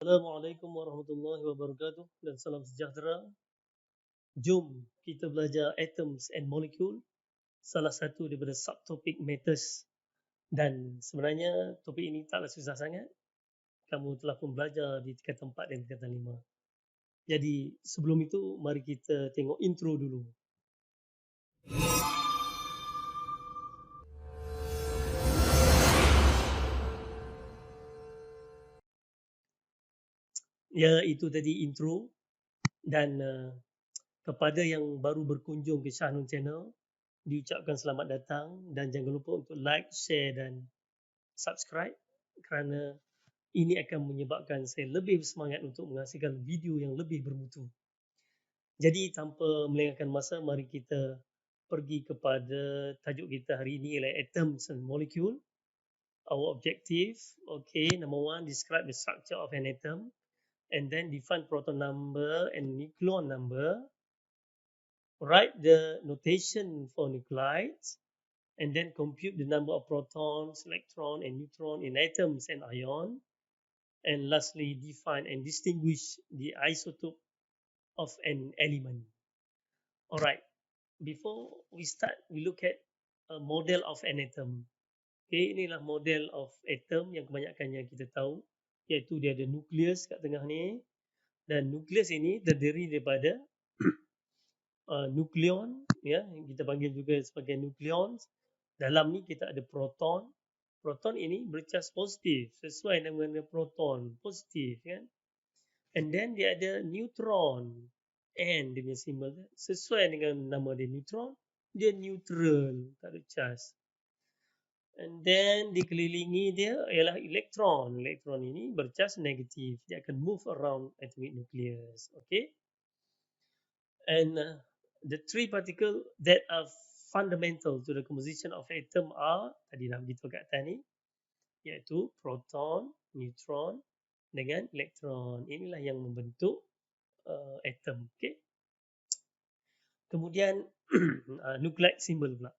Assalamualaikum warahmatullahi wabarakatuh dan salam sejahtera. Jom kita belajar atoms and molecule, salah satu daripada subtopik matters. Dan sebenarnya topik ini taklah susah sangat. Kamu telah pun belajar di tingkatan 4 dan tingkatan 5. Jadi sebelum itu mari kita tengok intro dulu. Ya, itu tadi intro. Dan kepada yang baru berkunjung ke Shahnun Channel, diucapkan selamat datang dan jangan lupa untuk like, share dan subscribe kerana ini akan menyebabkan saya lebih bersemangat untuk menghasilkan video yang lebih bermutu. Jadi tanpa melengahkan masa, mari kita pergi kepada tajuk kita hari ini ialah atoms and molecule. Our objective, okay, number one, describe the structure of an atom and then define proton number and nucleon number. Write the notation for nuclides and then compute the number of protons, electron and neutron in atoms and ion. And lastly, define and distinguish the isotope of an element. Alright, before we start, we look at a model of an atom. Okay, inilah model of atom yang kebanyakannya kita tahu, iaitu dia ada nukleus kat tengah ni, dan nukleus ini terdiri daripada nukleon, ya, yang kita panggil juga sebagai nukleons. Dalam ni kita ada proton. Proton ini bercas positif sesuai dengan proton positif, kan? And then dia ada neutron. N dia punya simbol sesuai dengan nama dia neutron, dia neutral, tak ada charge. And then dikelilingi dia ialah elektron. Elektron ini bercas negatif, dia akan move around atomic nucleus. Okay, and the three particles that are fundamental to the composition of atom are, tadi dah beritahu kat atas ni, iaitu proton, neutron dengan elektron. Inilah yang membentuk atom. Okay, kemudian nuclide symbol pula.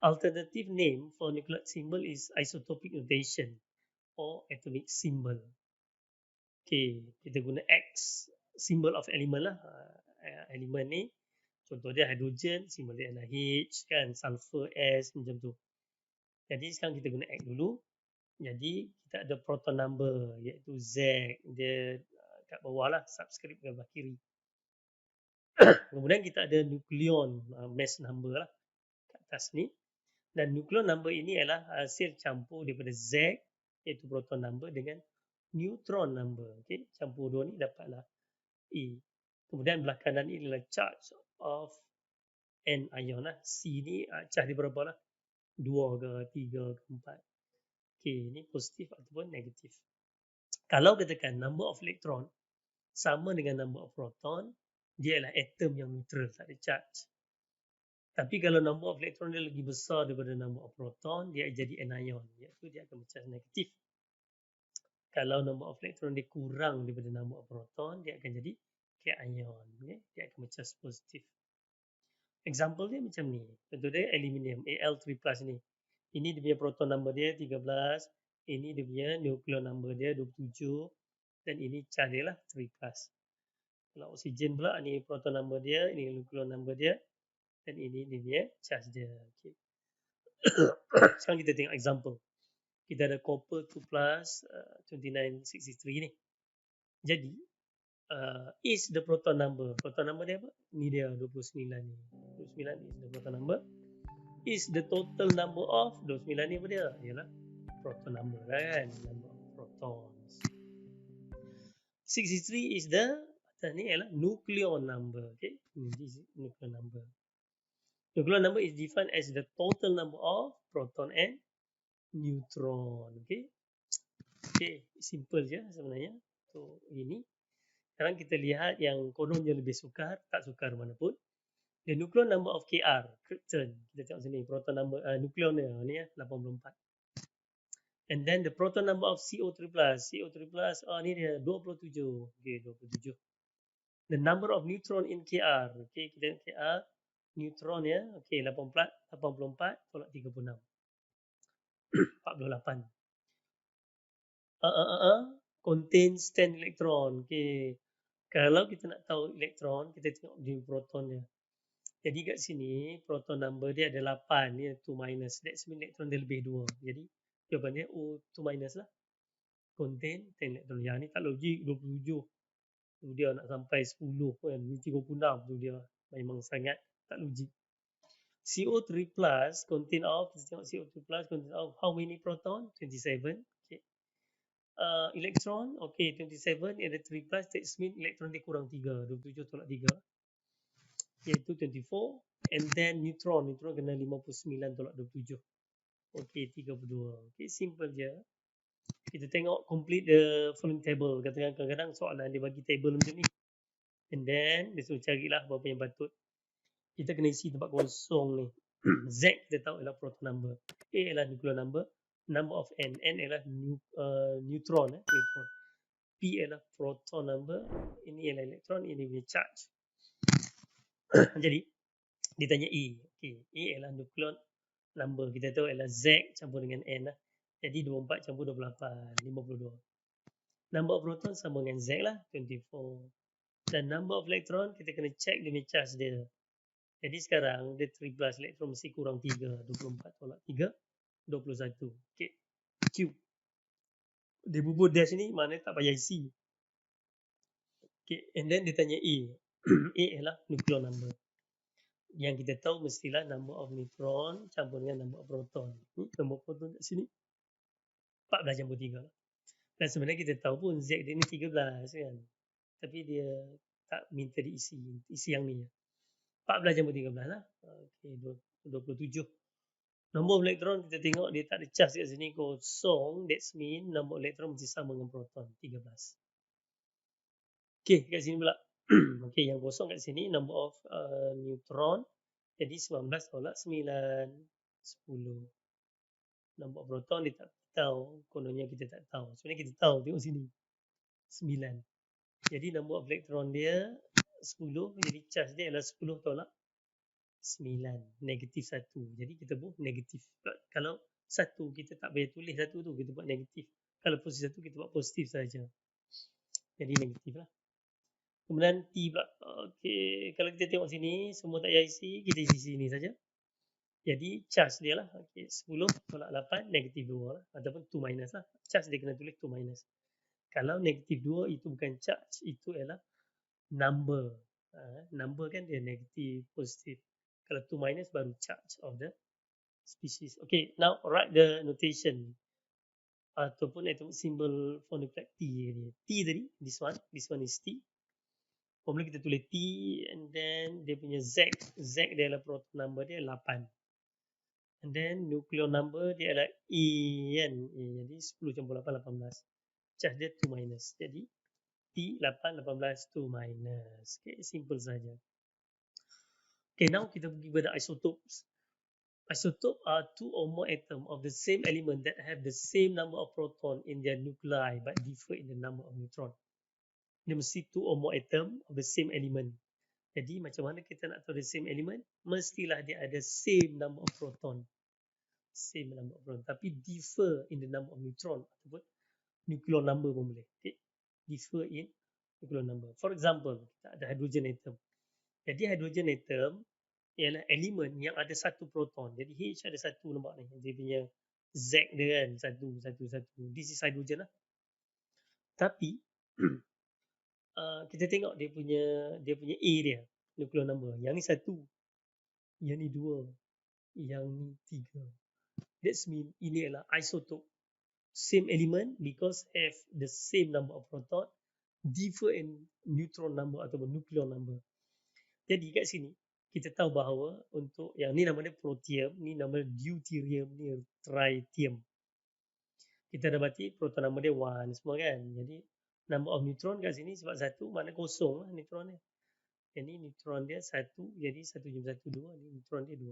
Alternative name for nuclide symbol is isotopic notation or atomic symbol. Okay, kita guna X, symbol of element lah. Element ni, contoh dia hidrogen, simbol dia NaH, kan, sulfur S, macam tu. Jadi sekarang kita guna X dulu. Jadi kita ada proton number iaitu Z, dia kat bawah lah, subscript kat belah kiri. Kemudian kita ada nukleon, mass number lah kat atas ni. Dan nukleon number ini adalah hasil campur daripada Z, iaitu proton number, dengan neutron number. Okay, campur dua ni dapatlah E. Kemudian belah kanan ini adalah charge of an ion lah. C ni charge dia berapa lah? 2 ke 3 ke 4. Okay, ini positif ataupun negatif. Kalau katakan number of electron sama dengan number of proton, dia adalah atom yang neutral, tak ada charge. Tapi kalau number of electron dia lagi besar daripada number of proton, dia jadi anion, iaitu dia akan bercharge negatif. Kalau number of electron dia kurang daripada number of proton, dia akan jadi cation, okay? Dia akan bercharge positif. Example dia macam ni. Contoh dia aluminium, Al3+ ni. Ini dia punya proton number dia 13, ini dia punya nucleon number dia 27, dan ini charge dia lah 3+. Kalau oksigen pula, ni proton number dia, ini nucleon number dia, dan ini dia punya charge dia. Okay. Sekarang kita tengok example. Kita ada copper 2+, 2963 ni. Jadi, is the proton number. Proton number dia apa? Ni dia 29 ni. 29 is the proton number. Is the total number of 29 ni apa dia? Ialah proton number lah, kan? Number of protons. 63 is the, atas ni ialah nucleon number. Okay, this is nucleon number. Nucleon number is defined as the total number of proton and neutron. Okay, okay, simple je sebenarnya. So ini. Sekarang kita lihat yang kononnya lebih sukar, tak sukar mana pun. The nucleon number of Kr, krypton. Kita tengok sini, proton number, nucleon dia, ni ya, 84. And then the proton number of CO3+, ni dia 27. Okay, 27. The number of neutron in Kr, okay, kita tengok Kr, neutron ya, okay, 84 tolak 36. 48. contains 10 elektron. Okay. Kalau kita nak tahu elektron, kita tengok di protonnya. Jadi kat sini proton number dia ada 8, ni 2 minus. That's mean elektron dia lebih 2. Jadi jawapan dia O 2 minus lah. Contain 10 elektron. Yang ni tak logik 27. Tu dia nak sampai 10 kan. Ni 36 tu dia. Memang sangat tak logik. CO3 plus contain of, kita tengok CO3 plus contain of how many proton? 27. Okay. Elektron, okay, 27 ada 3 plus, that means elektron dia kurang 3. 27 tolak 3. Iaitu 24. And then neutron kena 59 tolak 27. Okay, 32. Okay, simple je. Kita tengok complete the following table. Kadang-kadang soalan dia bagi table macam ni. And then dia suruh carilah berapa yang patut. Kita kena isi tempat kosong ni. Z kita tahu ialah proton number. A ialah nuclear number. Number of N. N ialah neutron. Neutron. P ialah proton number. Ini ialah elektron. Ini punya charge. Jadi, dia tanya E. Okay. A ialah nuclear number. Kita tahu ialah Z campur dengan N lah. Jadi 24 campur 28. 52. Number of proton sama dengan Z lah. 24. Dan number of electron, kita kena check dia punya charge dia. Jadi sekarang dia 3 plus elektron mesti kurang 3. 24 tolak 3. 21. Okay. Q. Dia bubur dash ni mana tak payah isi. Okay. And then dia tanya A. A ialah nuclear number. Yang kita tahu mestilah number of neutron campur dengan number of proton. Number of proton kat sini 14 campur 3 lah. Dan sebenarnya kita tahu pun Z dia ni 13 kan. Tapi dia tak minta diisi. Isi yang ni. 14 campur 13 lah. Okay, 27. Nombor elektron kita tengok dia tak ada charge kat sini kosong. That's mean nombor elektron mesti sama dengan proton. 13. Okay, kat sini pula. Okay, yang kosong kat sini number of neutron. Jadi 19 tolak 9. 10. Nombor proton dia tak tahu. Kononnya kita tak tahu. Sebenarnya kita tahu. Tengok sini. 9. Jadi nombor of elektron dia 10. Jadi charge dia adalah 10 tolak 9. Negatif 1. Jadi kita buat negatif. Kalau 1 kita tak payah tulis 1 tu. Kita buat negatif. Kalau positif 1 kita buat positif saja. Jadi negatif lah. Kemudian T pula. Okay. Kalau kita tengok sini. Semua tak payah isi. Kita isi sini saja. Jadi charge dia lah. Okay. 10 tolak 8. Negatif 2 lah. Ataupun 2 minus lah. Charge dia kena tulis 2 minus. Kalau negatif 2 itu bukan charge. Itu ialah number. Number kan dia negatif, positif. Kalau 2 minus baru charge of the species. Okay, now write the notation. Ataupun atomic symbol for nuclide T ni. T tadi, this one is T. Formula kita tulis T and then dia punya Z. Z dia adalah proton number dia 8. And then nuclear number dia adalah E kan. Jadi 10 campur 8, 18. Charge dia 2 minus. Jadi T 8, 18, 2 minus. Okay, simple saja. Okay, now kita pergi pada isotopes. Isotope are two or more atoms of the same element that have the same number of proton in their nuclei but differ in the number of neutron. Dia mesti two or more atom of the same element. Jadi macam mana kita nak tahu the same element? Mestilah dia ada same number of proton. Same number of proton. Tapi differ in the number of neutron. Ataupun nuclear number pun boleh. Okay? Differ in nuclear number. For example, kita ada hydrogen atom. Jadi hydrogen atom ialah elemen yang ada satu proton. Jadi H ada satu, nampak ni. Dia punya Z dia kan. Satu. This is hydrogen lah. Tapi kita tengok dia punya A dia, nuclear number. Yang ni 1, yang ni 2, yang ni 3. That's mean ini adalah isotope. Same element because have the same number of proton, differ in neutron number ataupun nuclear number. Jadi kat sini kita tahu bahawa untuk yang ni nama dia protium, ni nama deuterium, ni tritium. Kita dapati proton number dia 1 semua kan. Jadi number of neutron kat sini sebab 1 makna kosong lah neutron dia. Yang ni neutron dia 1, jadi 1 jumpa 1, 2. Ni neutron dia 2.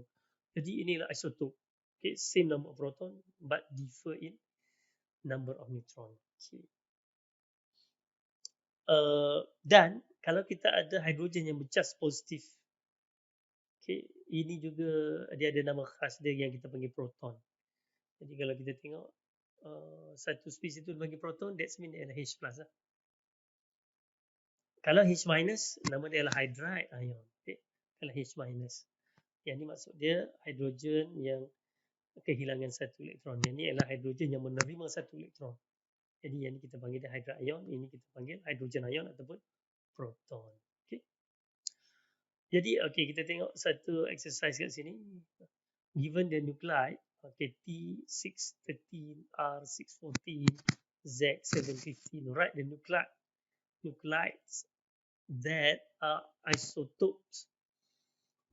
Jadi inilah isotope. Okay, same number of proton but differ in number of neutron. Okay. Dan kalau kita ada hidrogen yang bercas positif, okay, ini juga dia ada nama khas dia yang kita panggil proton. Jadi kalau kita tengok satu spesies itu bagi proton, that's mean dia adalah H plus lah. Kalau H minus, nama dia adalah hydride ion. Okay? Kalau H minus. Yang ni maksud dia hidrogen yang kehilangan satu elektron. Yang ni adalah hidrogen yang menerima satu elektron. Jadi yang ni kita panggil dia hydride ion, ini kita panggil hydrogen ion ataupun proton. Okay? Jadi okay, kita tengok satu exercise kat sini. Given the nuclide, okay, T613, R614, Z715, write the nuclides that are isotopes.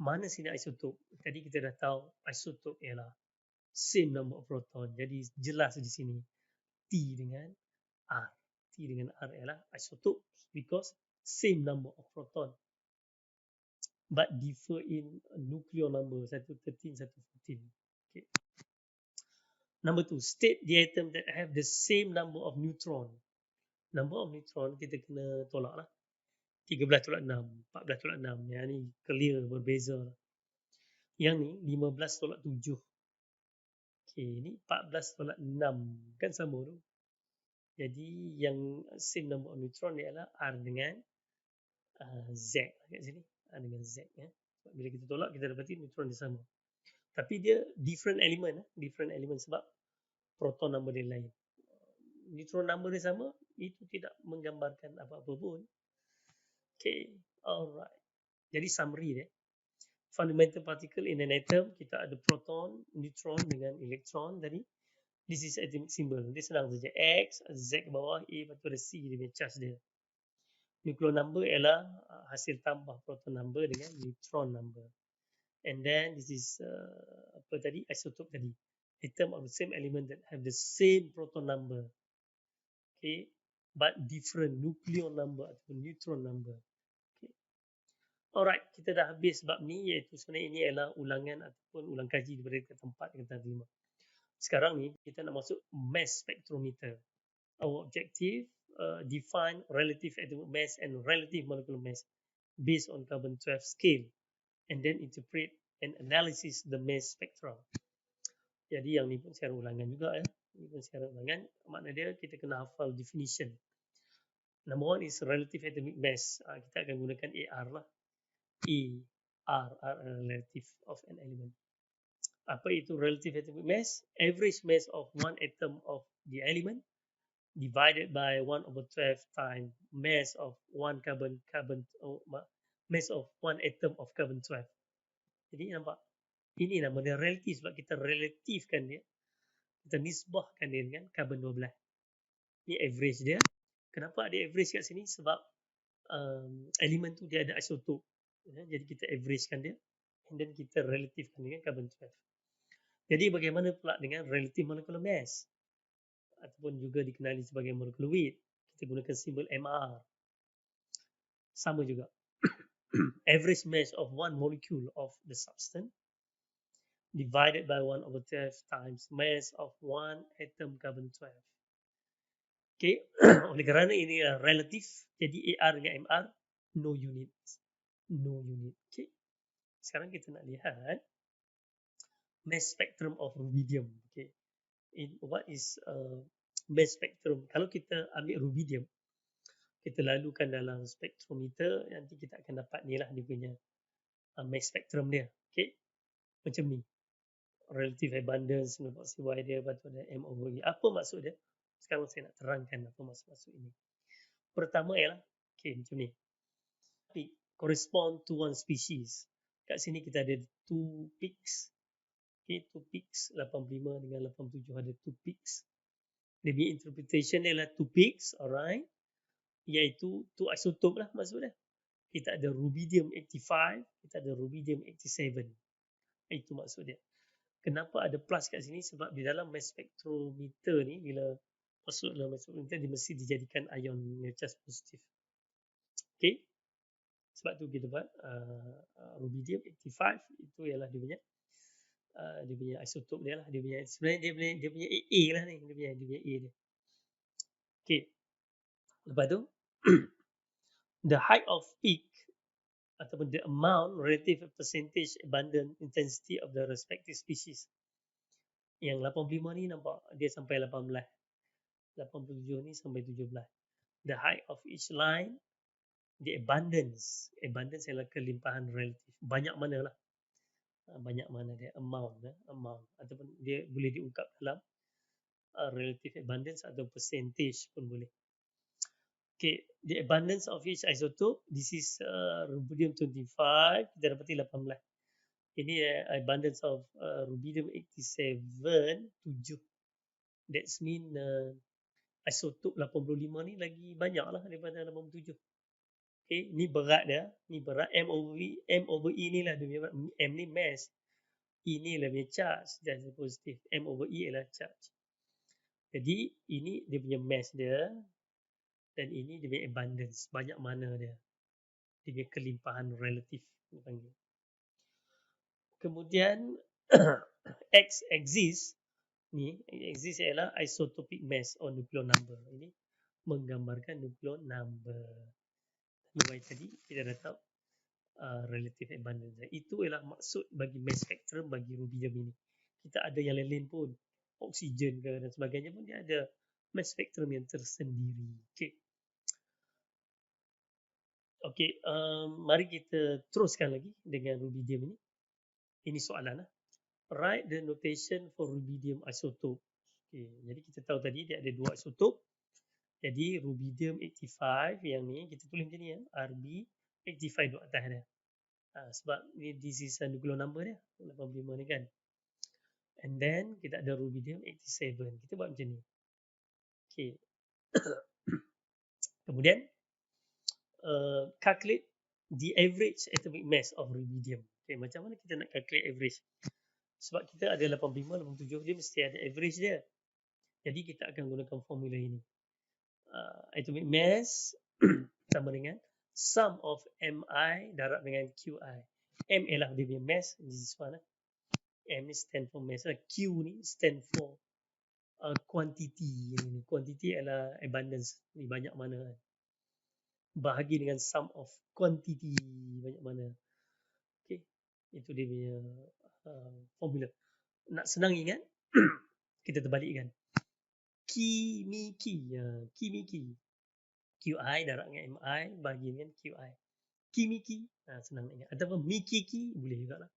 Mana sini isotop? Tadi kita dah tahu isotop ialah same number of proton. Jadi jelas di sini T dengan R. T dengan R ialah isotopes because same number of proton but differ in nuclear number 113, 114. Okay. Number 2, state the atom that have the same number of neutron. Number of neutron kita kena tolak lah. 13/6, 14/6. Yang ni clear berbeza. Yang ni 15/7. Okay, ni 14/6. Kan sama tu. Jadi yang same number of neutron ni adalah R dengan Z kat sini. R dengan Z. Bila kita tolak, kita dapati neutron dia sama. Tapi dia different element. Different element sebab proton number dia lain. Neutron number dia sama, itu tidak menggambarkan apa-apa pun. Okay, alright. Jadi summary dia. Fundamental particle in an atom, kita ada proton, neutron dengan elektron tadi. This is atomic symbol. Dia senang saja. X, Z ke bawah, A, lepas tu ada C, dia punya charge dia. Nuclear number ialah hasil tambah proton number dengan neutron number. And then this is apa tadi? Isotope tadi. Atom of the same element that have the same proton number. Okay. But different nuclear number atau neutron number. Okay. Alright, kita dah habis bab ni, iaitu sebenarnya ini adalah ulangan ataupun ulang kaji daripada tempat kita terima. Sekarang ni kita nak masuk mass spectrometer. Our objective define relative atomic mass and relative molecular mass based on carbon-12 scale and then interpret and analysis the mass spectra. Jadi yang ni pun secara ulangan juga ya. Ini pun secara ulangan. Makna dia kita kena hafal definition. Number one is relative atomic mass. Kita akan gunakan AR lah. AR, relative of an element. Apa itu relative atomic mass? Average mass of one atom of the element divided by 1/12 times mass of one mass of one atom of carbon-12. Jadi nampak, ini nama dia relatif sebab kita relatifkan dia, kita nisbahkan dia dengan carbon-12. Ini average dia. Kenapa ada average kat sini? Sebab elemen tu dia ada isotop. Jadi kita averagekan dia and then kita relatifkan dengan carbon-12. Jadi bagaimana pula dengan relative molecular mass? Ataupun juga dikenali sebagai molecular weight. Kita gunakan simbol MR. Sama juga. Average mass of one molecule of the substance divided by 1/12 times mass of one atom carbon-12. Okay. Oleh kerana ini relatif, jadi AR dengan MR no unit. No unit. Okay. Sekarang kita nak lihat mass spectrum of rubidium. Okay. What is mass spectrum? Kalau kita ambil rubidium, kita lalukan dalam spektrometer, nanti kita akan dapat ni lah dia punya mass spectrum dia. Okay. Macam ni. Relative abundance, CY dia, lepas tu ada M/E. Apa maksud dia? Sekarang saya nak terangkan apa maksud ini. Pertama ialah, okay, macam ni. Correspond to one species. Kat sini kita ada two peaks. Okay, 2 peaks, 85 dengan 87 ada 2 peaks. Dia punya interpretation dia adalah 2 peaks, alright. Iaitu 2 isotop lah maksud dia. Kita ada rubidium 85, kita ada rubidium 87. Itu maksud dia. Kenapa ada plus kat sini? Sebab di dalam mass spectrometer ni, bila masuk dalam mass spectrometer, dia mesti dijadikan ion charge positif. Okay. Sebab tu kita buat rubidium 85, itu ialah dia punya isotop dia lah, sebenarnya dia punya AA lah ni, dia punya A dia. Okay. Lepas tu the height of peak ataupun the amount relative percentage abundant intensity of the respective species. Yang 85 ni nampak dia sampai 18. 87 ni sampai 17. The height of each line, the abundance. Abundance ialah kelimpahan relatif. Banyak mana lah. Banyak mana dia, amount. Ataupun dia boleh diungkap dalam relative abundance atau percentage pun boleh. Okay, the abundance of each isotope, this is rubidium 25, kita dapati 18. Ini abundance of rubidium 87, 7. That's mean isotope 85 ni lagi banyak lah daripada 87. Okay, ni berat dia, ni berat. M over E ni lah dia punya berat. M ni mass, E ni lah punya charge, charge positif. M over E adalah charge. Jadi ini dia punya mass dia, dan ini dia punya abundance, banyak mana dia. Dia punya kelimpahan relatif dia panggil. Kemudian X axis ni, axis ialah isotopic mass or nuclear number. Ini menggambarkan nuclear number. Tadi kita dah tahu relative abundance. Itu ialah maksud bagi mass spectrum bagi rubidium ini. Kita ada yang lain-lain pun, oksigen ke dan sebagainya pun dia ada mass spectrum yang tersendiri. Okey, mari kita teruskan lagi dengan rubidium ini. Ini soalan lah. Write the notation for rubidium isotope. Okay, jadi kita tahu tadi dia ada dua isotop. Jadi rubidium 85 yang ni kita tulis macam ni ya, Rb 85 duduk atas dia. Sebab ni this is a nuclear number dia, 85 ni kan. And then kita ada rubidium 87. Kita buat macam ni. Okay. Kemudian calculate the average atomic mass of rubidium. Okay, macam mana kita nak calculate average? Sebab kita ada 85, 87, dia mesti ada average dia. Jadi kita akan gunakan formula ini. Atomic mass sama dengan sum of Mi darab dengan Qi. M ialah dia punya mass, this one. M ni stand for mass. Q ni stand for quantity. Quantity ialah abundance. Ni banyak mana. Bahagi dengan sum of quantity, banyak mana. Okay, itu dia punya formula. Nak senang ingat, kita terbalikkan. Kimiki. Qi darab dengan Mi bahagi dengan Qi. Kimiki, senang nak ingat. Ataupun Mikiki, boleh juga lah.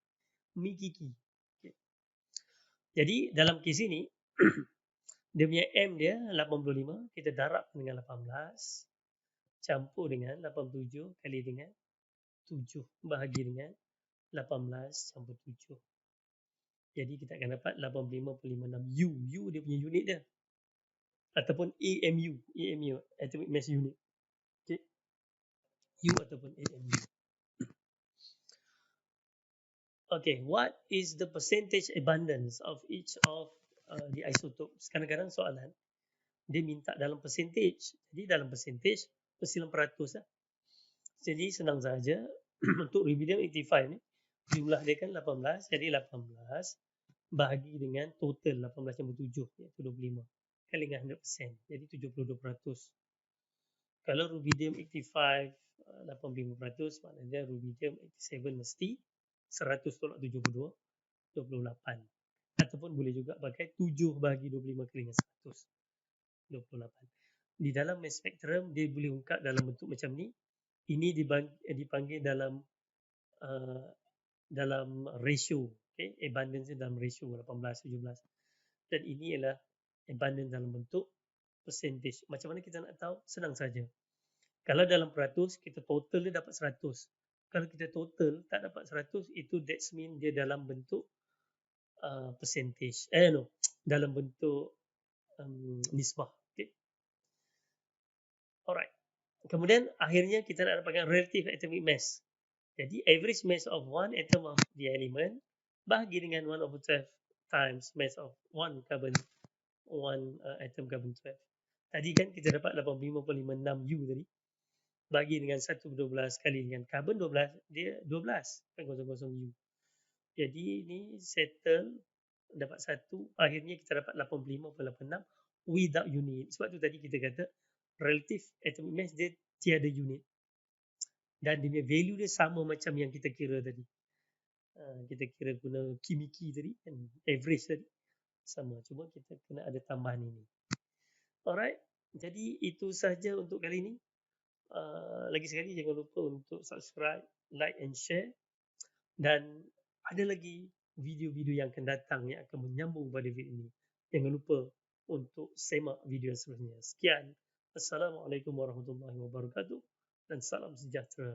Mikiki. Okay. Jadi dalam kes ini, dia punya M dia 85, kita darab dengan 18, campur dengan 87 kali dengan 7, bahagi dengan 18 campur 7. Jadi kita akan dapat 85.56 U. U dia punya unit dia. Ataupun AMU, atomic mass unit. Okay. U ataupun AMU. Okay, what is the percentage abundance of each of the isotopes? Kadang-kadang soalan dia minta dalam percentage. Jadi dalam percentage mesti 100 lah. Jadi senang saja untuk rubidium 85 ni jumlah dia kan 18, jadi 18 bahagi dengan total 18 campur 7 iaitu 25 kali dengan 100%, jadi 72%. Kalau rubidium 85 85%, maknanya rubidium 87 mesti 100 tolak 72, 28. Ataupun boleh juga pakai 7 bahagi 25 kali dengan 100, 28. Di dalam mass spectrum dia boleh ungkap dalam bentuk macam ni. Ini dipanggil dalam ratio, okay? Abundance dalam ratio 18, 17. Dan ini ialah abundance dalam bentuk percentage. Macam mana kita nak tahu? Senang saja. Kalau dalam peratus, kita total dia dapat 100. Kalau kita total tak dapat 100, itu that's mean dia dalam bentuk percentage. Dalam bentuk nisbah. Okay? Alright. Kemudian akhirnya kita nak dapatkan relative atomic mass. Jadi average mass of one atom of the element bahagi dengan 1/12 times mass of one atom carbon 12. Tadi kan kita dapat 85.56 U tadi. Bagi dengan 1/12 kali dengan carbon 12, dia 12 kan 0.0 U. Jadi ni settle dapat 1, akhirnya kita dapat 85.86 without unit. Sebab tu tadi kita kata relative atomic mass dia tiada unit. Dan dia punya value dia sama macam yang kita kira tadi. Kita kira guna Kimiki tadi kan, average tadi. sama. Cuma kita kena ada tambahan ini. Alright, jadi itu sahaja untuk kali ini. Lagi sekali jangan lupa untuk subscribe, like and share. Dan ada lagi video-video yang akan datang yang akan menyambung pada video ini. Jangan lupa untuk semak video seterusnya. Sekian. Assalamualaikum warahmatullahi wabarakatuh dan salam sejahtera.